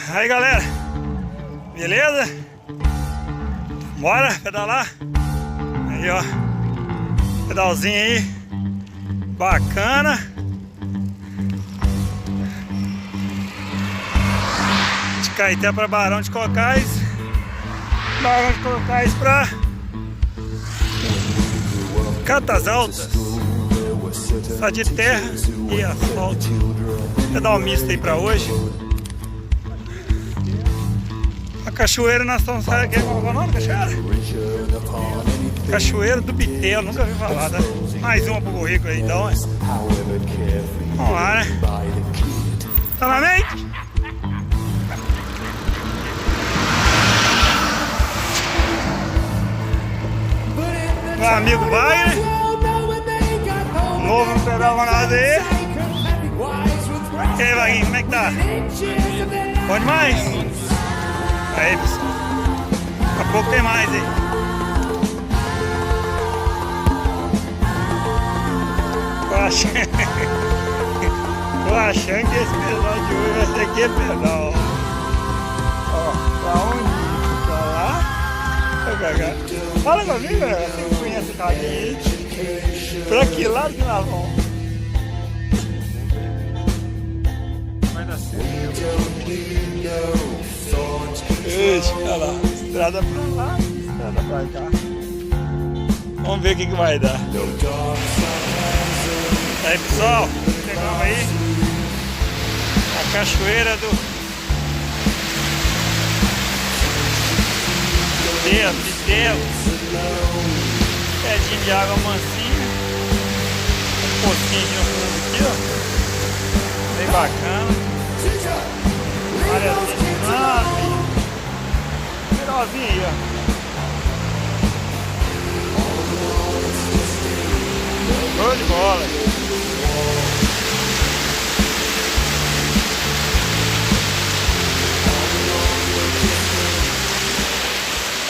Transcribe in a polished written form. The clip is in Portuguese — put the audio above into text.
Aí galera, beleza? Bora pedalar? Aí ó, pedalzinho aí, bacana. De Caeté para Barão de Cocais, Barão de Cocais para Catas Altas, só de terra e asfalto. Pedal misto aí para hoje. A cachoeira nós estamos saindo aqui. Qual é o nome da cachoeira? Cachoeira do Bitelo, nunca vi falar, né? Mais uma pro currículo aí, então. Vamos lá, né? Tá na mente? Meu amigo Wagner, novo no pedal manado aí. E aí, Wagner, como é que tá? Bom demais? Aí, pessoal. Daqui a pouco tem mais aí. Tô achando que esse pedal de hoje vai ser aquele pedal. Ó, pra onde? Pra lá? Pra cá. Fala comigo, velho. Você que conhece o caminho aí. Pra que lado que nós vamos? Vai dar certo. Ixi, olha lá. Estrada pra lá, estrada pra cá. Vamos ver o que vai dar. Aí pessoal, chegamos aí a cachoeira do Bitelo. Pedinho de água mansinha. Um pocinho aqui no fundo aqui, ó. Bem bacana. Olha pedalzinho aí, ó. Show de bola.